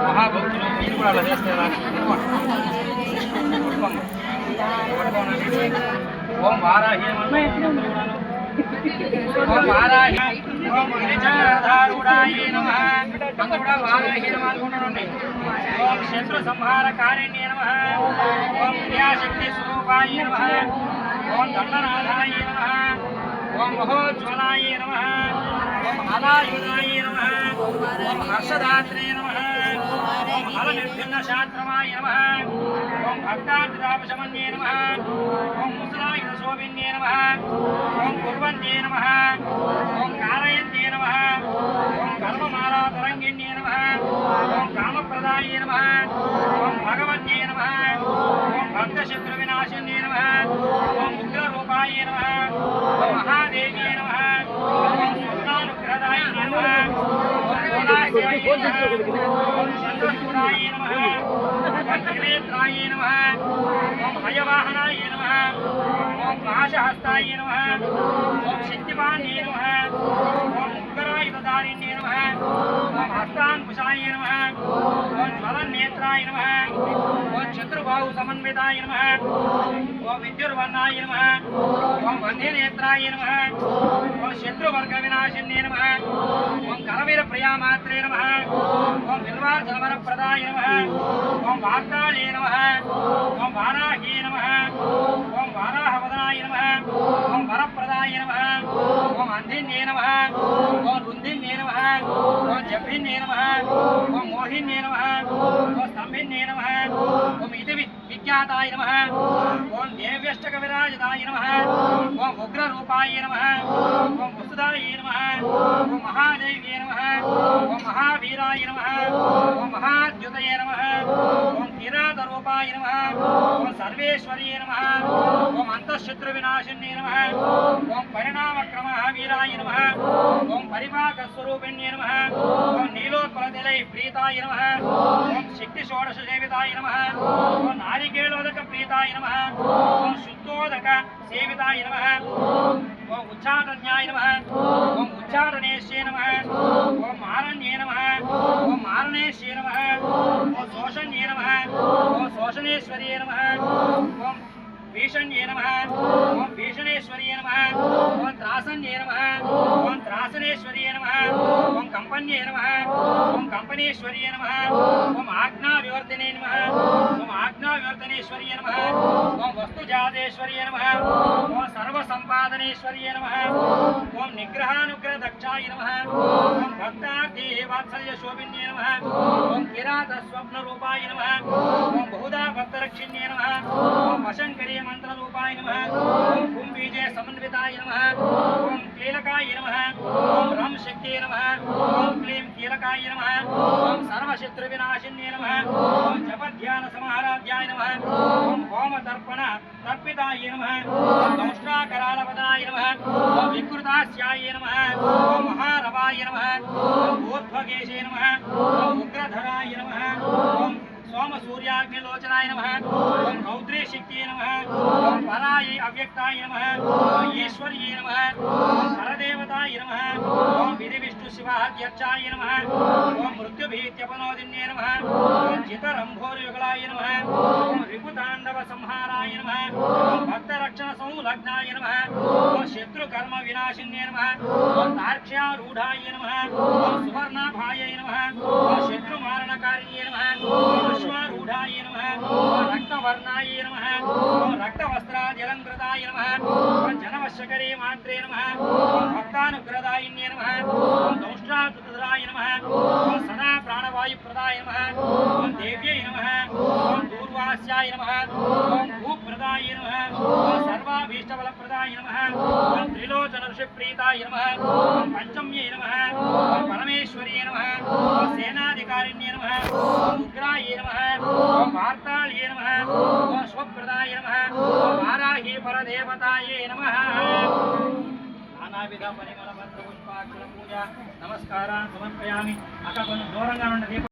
మహాభక్తులు మీరు కూడా అలా చేస్తారా? ఓం వారాహి ఓం వారాహి ఓం గిరిచక్రధారుడాయ నమః. అందరూ కూడా వారాహి నమః అనుకుంటున్నాండి. ఓం శత్రు సంహారకారిణ్యే నమః. ఓం క్రియాశక్తి స్వరూపాయ నమః. ఓం దండనాథాయ నమః. ఓం మహోజ్వలాయ నమః. ఓం హలాయుధాయ నమః. ఓం హర్షదాత్రే నమః. ఓం హలనిర్భిన్న శాస్త్రమాయ నమః. ఓం భక్తార్థాపశమన్యే నమః. ఓం ముసలాయుధ శోభిన్యే నమః. ఓం కుర్వంత్యే నమః. ఓం కారయంత్యే నమః. ఓం కర్మమాలా తరంగిణ్యే నమః. ఓం కామప్రదాయే నమః. ఓం భగవత్యే నమః. ఓం భక్తశత్రు వినాశిన్యే నమః. ఓం ఉగ్రరూపాయ నమః. ఓం మహాదేవ్యే నమః. ఓం స్వర్ణానుగ్రహదాయ నమః. ఓం గోదాస్యాయ నమః. ఓం చంద్రచూడాయ నమః. ఓం త్రినేత్రాయ నమః. ఓం హయవాహనాయ నమః. ఓం పాశహస్తాయ నమః. ఓం శక్తిమాన్యే నమః. ఓం ఉగ్రాయుధధారిణ్యే నమః. ఓం హస్తాంకుశాయ నమః. ఓం జ్వలన్నేత్రాయ నమః. ఓం చతుర్బాహు సమన్వితాయ నమః. ఓం విద్యుర్వర్ణాయ నమః. ఓం వంధ్యనేత్రాయ నమః. ఓం శత్రువర్గ వినాశిన్యే నమః. ఓం కరవీర ప్రియామాత్రే నమః. ఓం బిల్వార్జనవరప్రదాయ నమః. ఓం వార్తాళే నమః. ఓం వారాహ్యే నమః. ఓం వారాహవదనాయ నమః. ఓం వరప్రదాయ నమః. ఓం అంధిన్యే నమః. ఓం రుంధిన్యే నమః. ఓం జభిన్యే నమః. ఓం మోహిన్యే నమః. ఓం స్తంభిన్యే నమః. ఓం ఇది విఖ్యాతాయ నమః. ఓం దేవ్యష్టక విరాజితాయ నమః. ఓం ఉగ్రరూపాయ నమః. ఓం వసుదాయ నమః. ఓం మహాదేవ్యే నమః. ఓం మహావీరాయ నమః. ఓం మహాద్యుతయే నమః. ఓం కిరాతరూపాయ నమః. ఓం సర్వేశ్వర్యే నమః. ఓం అంతఃశత్రు వినాశిన్యే నమః. ఓం పరిణామక్రమ వీరాయ నమః. ఓం పరిపాకస్వరూపిణ్యే నమః. ఓం నీలోత్పలతిలై ప్రీతాయ నమః. ఓం శక్తి షోడశ సేవితాయ నమః. ఓం నారికేళోదక ప్రీతాయ నమః. ఓం శుద్ధోదక సేవితాయ నమః. ఓం ఉచ్చాటన్యాయ నమః. ఓం ఉచ్చాటనేశ్యే నమః. ఓం మారణ్యే నమః. ఓం మారణేశ్యే నమః. ఓం శోషణ్యే నమః. ఓం శోషణేశ్వర్యే నమః. ఓం భీషణ్యే నమః. ఓం భీషణేశ్వర్యే నమః. ఓం త్రాసన్యే నమః. ఓం త్రాసనేశ్వర్యే నమః. ఓం కంపన్యే నమః. ఓం కంపనేశ్వర్యే నమః. ఓం ఆజ్ఞావివర్ధనే నమః. ఓం ఆజ్ఞావివర్ధనేశ్వర్యే నమః. ఓం వస్తుజాతేశ్వర్యే నమః. ఓం సర్వసంపాదనేశ్వర్యే నమః. ఓం నిగ్రహానుగ్రహ దక్షాయ నమః. ఓం భక్తార్థి వాత్సల్య శోభిన్యే నమః. ఓం కిరాత స్వప్న రూపాయ నమః. ఓం బహుదా భక్తరక్షిణ్యే నమః. ఓం వశంకరీ మంత్రరూపాయ నమః. ఓం కుంభీజే సమన్వితాయ నమః. ఓం కీలకాయ నమః. ఓం రం శక్తియే నమః. ఓం క్లీం కీలకాయ నమః. ఓం సర్వశత్రు వినాశిన్యే నమః. ఓం జపధ్యాన సమారాధ్యాయ నమః. ఓం హోమ తర్పణ తర్పితాయ నమః. ఓం దంష్ట్రాకరాళవదనాయ నమః. ఓం వికృతాస్యాయ నమః. ఓం మహారవాయ నమః. ఓం ఊర్ధ్వకేశే నమః. ఓం ఉగ్రధరాయ నమః. ఓం సోమ సూర్యాగ్నిలోచనాయ నమః. ఓం రౌద్రీ శక్తియే నమః. ఓం పరాయై అవ్యక్తాయ నమః. ఓం ఈశ్వర్యే నమః. ఓం పరదేవతాయ నమః. ఓం విధి విష్ణు శివాధ్యక్షాయ నమః. ఓం మృత్యుభీత్యపనోదిన్యే నమః. ఓం చితరంభోరుయుగళాయ నమః. ఓం రిపుతాండవ సంహారాయ నమః. ఓం భక్తరక్షణ సంలగ్నాయ నమః. ఓం శత్రుకర్మ వినాశిన్యే నమః. ఓం తార్క్ష్యారూఢాయ నమః. ఓం సువర్ణాభాయై నమః. ఓం శత్రుమారణకారిణ్యే నమః. ఓం అశ్వారూఢాయ నమః. ఓం రక్తవర్ణాయ నమః. ఓం రక్తవస్త్రాద్యలంకృతాయ నమః. ఓం జనవశకరీ మాత్రే నమః. ఓం భక్తానుగ్రదాయిన్యే నమః. ఓం దౌష్ట్రాతురాయ నమః. ఓం సదా ప్రాణవాయుప్రదాయ నమః. ఓం దేవ్యై నమః. ఓం దూర్వాస్యాయ నమః. ఓం భూప్రదాయ నమః. ఓం సర్వాభీష్టబలప్రదాయ నమః. ఓం త్రిలోచన ఋషిప్రీతాయ నమః. ఓం పంచమ్యై నమః. ఓం పరమేశ్వర్యే నమః. ఓం సేనాధికారిణ్యే నమః. ఓం ఉగ్రాయ నమః. ఓం వార్తాళ్యే నమః. ఓం స్వప్రదాయ నమః. ఓం వారాహి పరదేవతాయే నమః. నానావిధ పరిమళ మంత్ర పుష్పాక్షర పూజ నమస్కారాన్ని సమర్పయామి. అక్కడ కొంచెం దూరంగా ఉన్న దీపం